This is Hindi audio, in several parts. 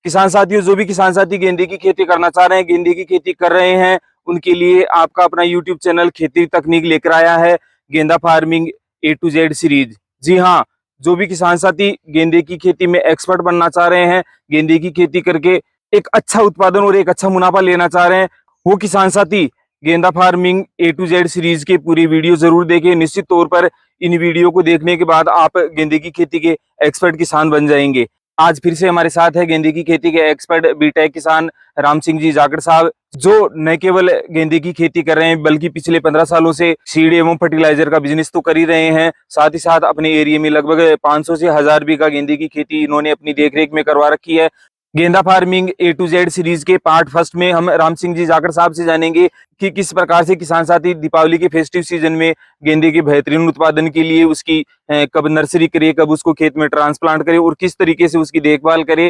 किसान साथियों, जो भी किसान साथी गेंदे की खेती करना चाह रहे हैं, गेंदे की खेती कर रहे हैं, उनके लिए आपका अपना यूट्यूब चैनल खेती तकनीक लेकर आया है गेंदा farming A to Z series. जी हाँ, जो भी किसान साथी गेंदे की खेती में एक्सपर्ट बनना चाह रहे हैं, गेंदे की खेती करके एक अच्छा उत्पादन और एक अच्छा मुनाफा लेना चाह रहे हैं, वो किसान साथी गेंदा farming A to Z series के पूरी वीडियो जरूर देखें। निश्चित तौर पर इन वीडियो को देखने के बाद आप गेंदे की खेती के एक्सपर्ट किसान बन जाएंगे। आज फिर से हमारे साथ है गेंदे की खेती के एक्सपर्ट बीटेक किसान राम सिंह जी जाखड़ साहब, जो न केवल गेंदे की खेती कर रहे हैं बल्कि पिछले 15 सालों से सीड एवं फर्टिलाइजर का बिजनेस तो कर ही रहे हैं। साथ ही साथ अपने एरिया में लगभग 500 से 1000 बीघा गेंदे की खेती इन्होंने अपनी देखरेख में करवा रखी है। गेंदा farming A to Z series के पार्ट फर्स्ट में हम राम सिंह जी जाखड़ साहब से जानेंगे कि किस प्रकार से किसान साथी दीपावली के फेस्टिव सीजन में गेंदे के बेहतरीन उत्पादन के लिए उसकी कब नर्सरी करे, कब उसको खेत में ट्रांसप्लांट करे और किस तरीके से उसकी देखभाल करे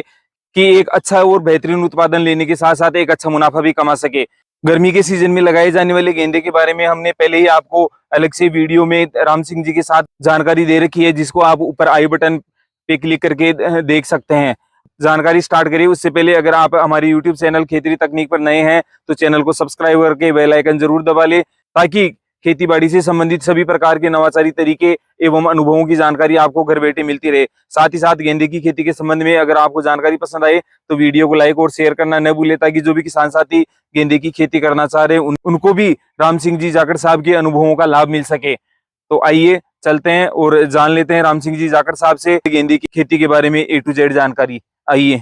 कि एक अच्छा और बेहतरीन उत्पादन लेने के साथ साथ एक अच्छा मुनाफा भी कमा सके। गर्मी के सीजन में लगाए जाने वाले गेंदे के बारे में हमने पहले ही आपको अलग से वीडियो में राम सिंह जी के साथ जानकारी दे रखी है, जिसको आप ऊपर आई बटन पे क्लिक करके देख सकते हैं। जानकारी स्टार्ट करिए उससे पहले अगर आप हमारे YouTube चैनल खेती तकनीक पर नए हैं तो चैनल को सब्सक्राइब करके बेल आइकन जरूर दबा ले, ताकि खेती बाड़ी से संबंधित सभी प्रकार के नवाचारी तरीके एवं अनुभवों की जानकारी आपको घर बैठे मिलती रहे। साथ ही साथ गेंदे की खेती के संबंध में अगर आपको जानकारी पसंद आए तो वीडियो को लाइक और शेयर करना न भूले, ताकि जो भी किसान साथी गेंदे की खेती करना चाह रहे हैं उनको भी राम सिंह जी जाखड़ साहब के अनुभवों का लाभ मिल सके। तो आइए चलते हैं और जान लेते हैं राम सिंह जी जाखड़ साहब से गेंदे की खेती के बारे में A to Z जानकारी। आइए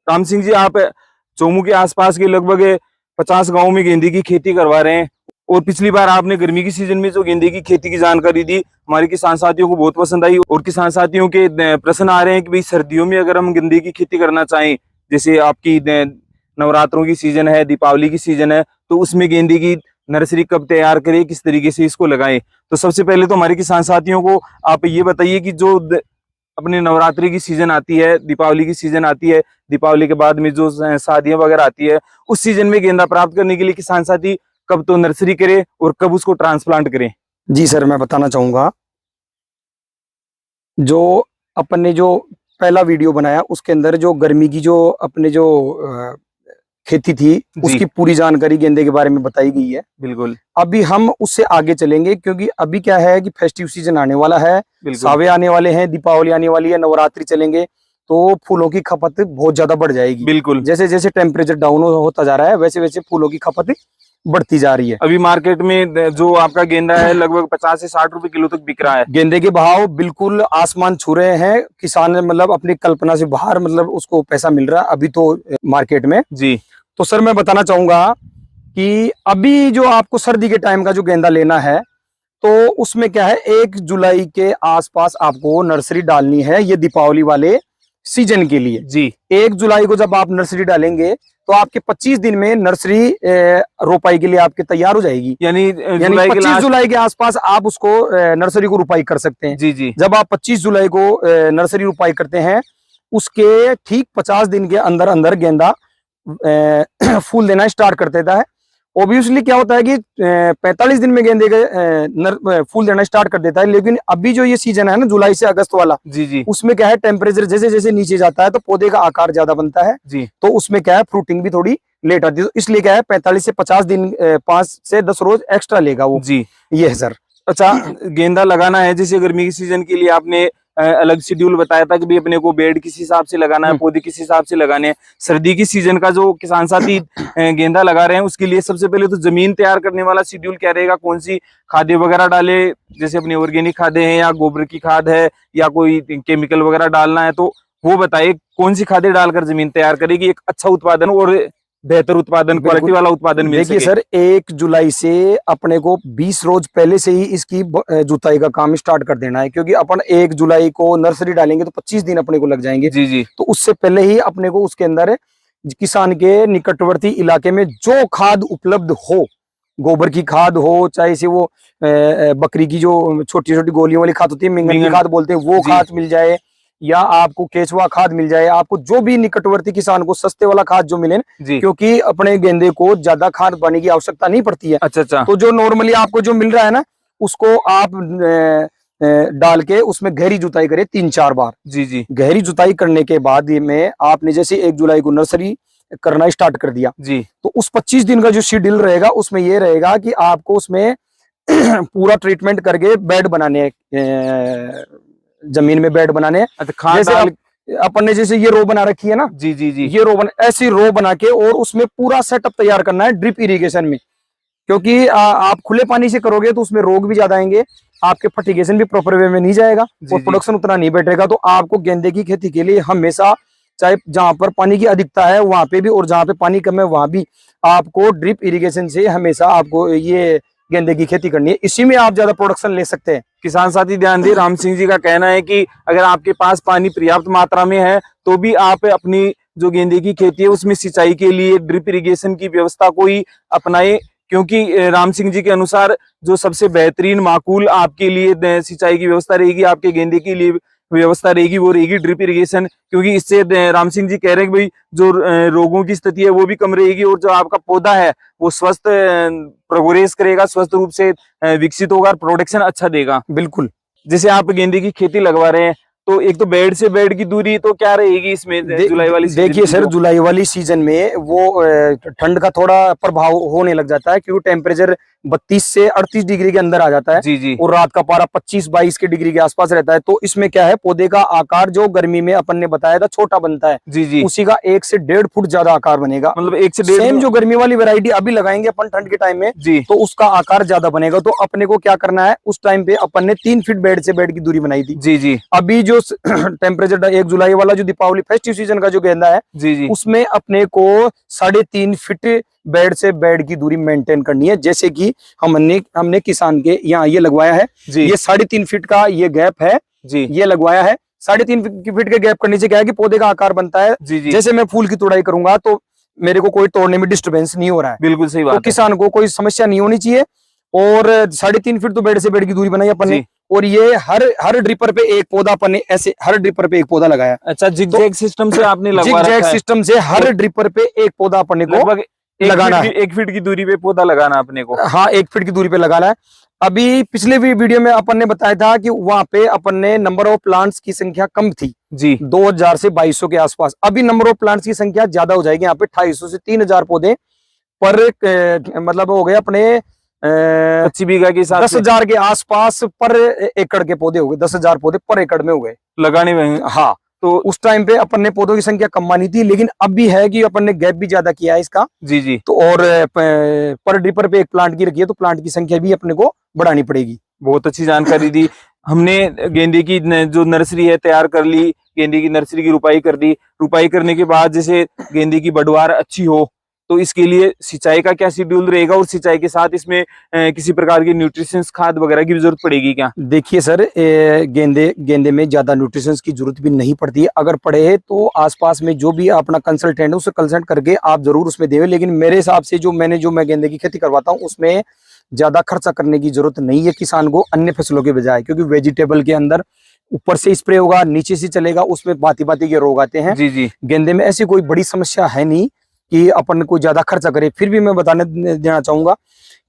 राम सिंह जी, आप चोमू के आसपास के लगभग 50 गांवों में गेंदे की खेती करवा रहे हैं और पिछली बार आपने गर्मी की सीजन में जो गेंदे की खेती की जानकारी दी हमारे किसान साथियों को बहुत पसंद आई और किसान साथियों के प्रश्न आ रहे हैं कि भाई सर्दियों में अगर हम गेंदे की खेती करना चाहें, जैसे आपकी नवरात्रों की सीजन है, दीपावली की सीजन है, तो उसमें गेंदे की नर्सरी कब तैयार करें, किस तरीके से इसको लगाएं। तो सबसे पहले तो हमारे किसान साथियों को आप ये बताइए कि जो अपने नवरात्रि की सीजन आती है, दीपावली की सीजन आती है, दीपावली के बाद में जो शादियां वगैरह आती है, उस सीजन में गेंदा प्राप्त करने के लिए किसान साथी कब तो नर्सरी करे और कब उसको ट्रांसप्लांट करें। जी सर, मैं बताना चाहूंगा, जो अपने जो पहला वीडियो बनाया उसके अंदर जो गर्मी की जो अपने जो खेती थी उसकी पूरी जानकारी गेंदे के बारे में बताई गई है। बिल्कुल। अभी हम उससे आगे चलेंगे क्योंकि अभी क्या है कि फेस्टिव सीजन आने वाला है, सावे आने वाले हैं, दीपावली आने वाली है, नवरात्रि चलेंगे, तो फूलों की खपत बहुत ज्यादा बढ़ जाएगी। बिल्कुल। जैसे जैसे टेम्परेचर डाउन होता जा रहा है वैसे वैसे फूलों की खपत बढ़ती जा रही है। अभी मार्केट में जो आपका गेंदा है लगभग 50 से 60 रुपए किलो तक बिक रहा है। गेंदे के भाव बिल्कुल आसमान छू रहे हैं, किसान मतलब अपनी कल्पना से बाहर मतलब उसको पैसा मिल रहा है अभी तो मार्केट में। जी। तो सर मैं बताना चाहूंगा कि अभी जो आपको सर्दी के टाइम का जो गेंदा लेना है तो उसमें क्या है, 1 जुलाई के आसपास आपको नर्सरी डालनी है, ये दीपावली वाले सीजन के लिए। जी। 1 जुलाई को जब आप नर्सरी डालेंगे तो आपके 25 दिन में नर्सरी रोपाई के लिए आपके तैयार हो जाएगी। यानी 25 जुलाई के आसपास आप उसको नर्सरी को रोपाई कर सकते हैं। जी जी। जब आप 25 जुलाई को नर्सरी रोपाई करते हैं उसके ठीक 50 दिन के अंदर अंदर गेंदा फूल देना स्टार्ट कर देता है। ऑब्वियसली क्या होता है कि 45 दिन में गेंदे के फूल देना स्टार्ट कर देता है, लेकिन अभी जो ये सीजन है ना जुलाई से अगस्त वाला, जी जी, उसमें क्या है टेम्परेचर जैसे जैसे नीचे जाता है तो पौधे का आकार ज्यादा बनता है जी, तो उसमें क्या है फ्रूटिंग भी थोड़ी लेट आती है, तो इसलिए क्या है 45 से 50 दिन 5 से 10 रोज एक्स्ट्रा लेगा वो। जी। ये है सर। अच्छा, गेंदा लगाना है जैसे गर्मी की सीजन के लिए आपने अलग शेड्यूल बताया था कि भी अपने को बेड किस हिसाब से लगाना है, पौधे किस हिसाब से लगाने हैं। सर्दी की सीजन का जो किसान साथी गेंदा लगा रहे हैं उसके लिए सबसे पहले तो जमीन तैयार करने वाला शेड्यूल क्या रहेगा, कौन सी खादें वगैरह डाले, जैसे अपनी ऑर्गेनिक खादें हैं या गोबर की खाद है या कोई केमिकल वगैरह डालना है, तो वो बताइए कौन सी खादें डालकर जमीन तैयार करेगी एक अच्छा उत्पादन और बेहतर उत्पादन, क्वालिटी वाला उत्पादन मिल सके। देखिए सर, 1 जुलाई से अपने को 20 रोज पहले से ही इसकी जुताई का काम स्टार्ट कर देना है, क्योंकि अपन 1 जुलाई को नर्सरी डालेंगे तो 25 दिन अपने को लग जाएंगे। जी जी। तो उससे पहले ही अपने को उसके अंदर किसान के निकटवर्ती इलाके में जो खाद उपलब्ध हो, गोबर की खाद हो, चाहे से वो बकरी की जो छोटी छोटी गोलियों वाली खाद होती है, मिंगन की खाद बोलते हैं, वो खाद मिल जाए, या आपको केचुआ खाद मिल जाए, आपको जो भी निकटवर्ती किसान को सस्ते वाला खाद जो मिले, क्योंकि अपने गेंदे को ज्यादा खाद पाने की आवश्यकता नहीं पड़ती है। अच्छा अच्छा। तो जो नॉर्मली आपको जो मिल रहा है ना, उसको आप डाल के उसमें गहरी जुताई करे 3-4 बार। जी जी गहरी जुताई करने के बाद ये में आपने जैसे 1 जुलाई को नर्सरी करना स्टार्ट कर दिया, जी तो उस 25 दिन का जो शेड्यूल रहेगा उसमें ये रहेगा कि आपको उसमें पूरा ट्रीटमेंट करके बेड बनाने हैं, जमीन में बेड बनाने हैं। अच्छा, खाद जैसे डाल। अपन ने जैसे ये रो बना रखी है ना, जी जी जी ये रो ऐसी रो बना के और उसमें पूरा सेटअप तैयार करना है ड्रिप इरिगेशन में, क्योंकि आप खुले पानी से करोगे तो उसमें रोग भी ज्यादा आएंगे, आपके फर्टिगेशन भी प्रॉपर वे में नहीं जाएगा जी और जी प्रोडक्शन उतना नहीं बैठेगा। तो आपको गेंदे की खेती के लिए हमेशा, चाहे जहां पर पानी की अधिकता है वहां पे भी और जहां पे पानी कम है वहां भी, आपको ड्रिप इरिगेशन से हमेशा आपको ये गेंदे की खेती करनी है। इसी में आप ज्यादा प्रोडक्शन ले सकते हैं। किसान साथी ध्यान दें, राम सिंह जी का कहना है कि अगर आपके पास पानी पर्याप्त मात्रा में है तो भी आप अपनी जो गेंदे की खेती है उसमें सिंचाई के लिए ड्रिप इरिगेशन की व्यवस्था को ही अपनाए, क्योंकि राम सिंह जी के अनुसार जो सबसे बेहतरीन माकूल आपके लिए सिंचाई की व्यवस्था रहेगी, आपके गेंदे के लिए व्यवस्था रहेगी, वो रहेगी ड्रिप इरिगेशन। क्योंकि इससे राम सिंह जी कह रहे हैं कि भाई जो रोगों की स्थिति है वो भी कम रहेगी और जो आपका पौधा है वो स्वस्थ प्रोग्रेस करेगा, स्वस्थ रूप से विकसित होगा और प्रोडक्शन अच्छा देगा। बिल्कुल। जैसे आप गेंदे की खेती लगवा रहे हैं तो एक तो बेड से बेड की दूरी तो क्या रहेगी इसमें जुलाई वाली सीजन देखिए की सर, जो? जुलाई वाली सीजन में वो ठंड का थोड़ा प्रभाव होने लग जाता है, क्योंकि टेम्परेचर 32 से 38 डिग्री के अंदर आ जाता है जी जी और रात का पारा 25-22 के डिग्री के आसपास रहता है। तो इसमें क्या है, पौधे का आकार जो गर्मी में अपन ने बताया था छोटा बनता है, जी जी उसी का 1 से 1.5 फुट ज्यादा आकार बनेगा। मतलब 1 से 1.5 सेम जो गर्मी वाली वैरायटी अभी लगाएंगे अपन ठंड के टाइम में, जी तो उसका आकार ज्यादा बनेगा। तो अपने को क्या करना है, उस टाइम पे अपन ने 3 फीट बेड से बेड की दूरी बनाई थी। जी जी अभी जो टेम्परेचर 1 जुलाई वाला जो दीपावली फेस्टिव सीजन का जो गेंदा है, जी जी उसमें अपने को 3.5 फीट बेड से बेड की दूरी मेंटेन करनी है। जैसे कि हमने किसान के यहाँ ये लगवाया है, जी ये 3.5 फीट का ये गैप है, जी ये लगवाया है। 3.5 फीट के गैप करने से क्या है कि पौधे का आकार बनता है। जी जी जैसे मैं फूल की तोड़ाई करूंगा तो मेरे को कोई तोड़ने में डिस्टर्बेंस नहीं हो रहा है, बिल्कुल सही तो बात है। किसान को कोई समस्या नहीं होनी चाहिए। और 3.5 फीट तो बेड से बेड की दूरी बनाई अपन ने, जी और ये हर ड्रिपर पे एक पौधा अपन ने ऐसे हर ड्रिपर पे एक पौधा लगाया। अच्छा, जिगजैग सिस्टम से आपने लगवा जिग-जैग रखा है, सिस्टम से हर ड्रिपर पे एक पौधा अपने को लगभग लगाना है। 1 फीट की दूरी पे पौधा लगाना अपने को। हाँ, 1 फीट की दूरी पे लगाना है। अभी पिछले भी वीडियो में अपन ने बताया था कि वहां पे अपन ने नंबर ऑफ प्लांट्स की संख्या कम थी, जी 2000 से 2200 के आसपास। अभी नंबर ऑफ प्लांट्स की संख्या ज्यादा हो जाएगी, यहाँ पे 250 से 3000 पौधे पर मतलब हो गए अपने 25 बीघा के हिसाब से 10,000 के आसपास पर एकड़ के पौधे हो गए, 10,000 पौधे पर एकड़ में हो गए। लगाने में। हाँ, तो उस टाइम पे अपन ने पौधों की संख्या कम मानी थी, लेकिन अब भी है कि अपन ने गैप भी ज्यादा किया है इसका। जी जी तो और पर ड्रिपर पे एक प्लांट की रखी है, तो प्लांट की संख्या भी अपने को बढ़ानी पड़ेगी। बहुत अच्छी जानकारी दी। हमने गेंदे की जो नर्सरी है तैयार कर ली, गेंदे की नर्सरी की रुपाई कर दी। रुपाई करने के बाद जैसे गेंदे की बढ़वार अच्छी हो तो इसके लिए सिंचाई का क्या शेड्यूल रहेगा, और सिंचाई के साथ इसमें किसी प्रकार की न्यूट्रिशंस खाद वगैरह की भी जरूरत पड़ेगी क्या? देखिए सर, गेंदे में ज्यादा न्यूट्रिशंस की जरूरत भी नहीं पड़ती है। अगर पड़े तो आसपास में जो भी अपना कंसल्टेंट है उससे कंसल्ट करके आप जरूर उसमें देवे। लेकिन मेरे हिसाब से जो मैं गेंदे की खेती करवाता हूँ उसमें ज्यादा खर्चा करने की जरूरत नहीं है किसान को अन्य फसलों के बजाय, क्योंकि वेजिटेबल के अंदर ऊपर से स्प्रे होगा, नीचे से चलेगा, उसमें भांति भांति के रोग आते हैं। जी जी गेंदे में ऐसी कोई बड़ी समस्या है नहीं कि अपन को ज्यादा खर्चा करे। फिर भी मैं बताने देना चाहूंगा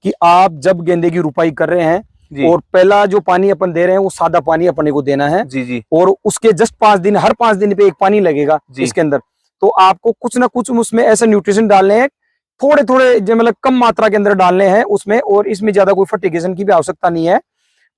कि आप जब गेंदे की रुपाई कर रहे हैं जी और पहला जो पानी अपन दे रहे हैं वो सादा पानी अपने को देना है, जी जी और उसके जस्ट 5 दिन, हर 5 दिन पे एक पानी लगेगा जी। इसके अंदर। तो आपको कुछ ना कुछ उसमें ऐसे न्यूट्रिशन डालने हैं, थोड़े थोड़े जो मतलब कम मात्रा के अंदर डालने हैं उसमें, और इसमें ज्यादा कोई फर्टिगेशन की भी आवश्यकता नहीं है।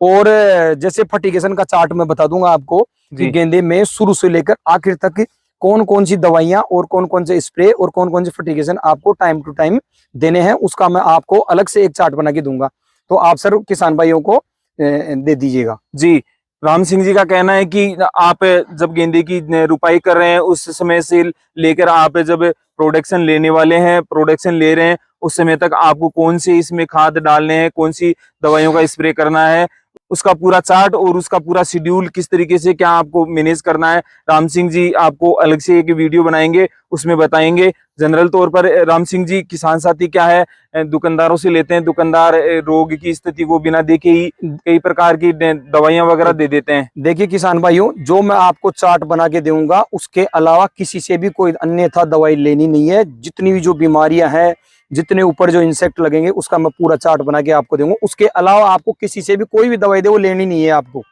और जैसे फर्टिगेशन का चार्ट मैं बता दूंगा आपको कि जी गेंदे में शुरू से लेकर आखिर तक कौन कौन सी दवाइयां और कौन कौन से स्प्रे और कौन कौन से फर्टिगेशन आपको टाइम टू टाइम देने हैं, उसका मैं आपको अलग से एक चार्ट बना के दूंगा। तो आप सर किसान भाइयों को दे दीजिएगा। जी। राम सिंह जी का कहना है कि आप जब गेंदे की रुपाई कर रहे हैं उस समय से लेकर आप जब प्रोडक्शन लेने वाले हैं, प्रोडक्शन ले रहे हैं, उस समय तक आपको कौन से इसमें खाद डालने हैं, कौन सी दवाइयों का स्प्रे करना है, उसका पूरा चार्ट और उसका पूरा शेड्यूल किस तरीके से क्या आपको मैनेज करना है, राम सिंह जी आपको अलग से एक वीडियो बनाएंगे, उसमें बताएंगे। जनरल तौर पर राम सिंह जी किसान साथी क्या है, दुकानदारों से लेते हैं, दुकानदार रोग की स्थिति को बिना देखे ही कई प्रकार की दवाइयां वगैरह दे देते हैं। देखिए किसान भाइयों, जो मैं आपको चार्ट बना के दूंगा उसके अलावा किसी से भी कोई अन्यथा दवाई लेनी नहीं है। जितनी भी जो बीमारियां हैं, जितने ऊपर जो इंसेक्ट लगेंगे, उसका मैं पूरा चार्ट बना के आपको दूंगा। उसके अलावा आपको किसी से भी कोई भी दवाई दे वो लेनी नहीं है आपको।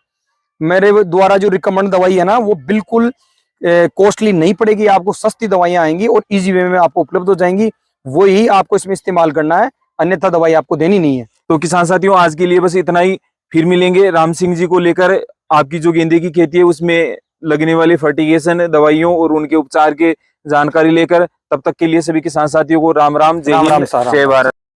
मेरे द्वारा जो रिकमेंड दवाई है ना वो बिल्कुल कॉस्टली नहीं पड़ेगी आपको, सस्ती दवाइयां आएंगी और इजी वे में आपको उपलब्ध हो जाएंगी, वो ही आपको इसमें इस्तेमाल करना है, अन्यथा दवाई आपको देनी नहीं है। तो किसान साथियों आज के लिए बस इतना ही, फिर मिलेंगे राम सिंह जी को लेकर आपकी जो गेंदे की खेती है उसमें लगने वाले फर्टिगेशन दवाइयों और उनके उपचार के जानकारी लेकर। तब तक के लिए सभी किसान साथियों को राम राम, जय राम राम हिंद, सारा। जय भारत।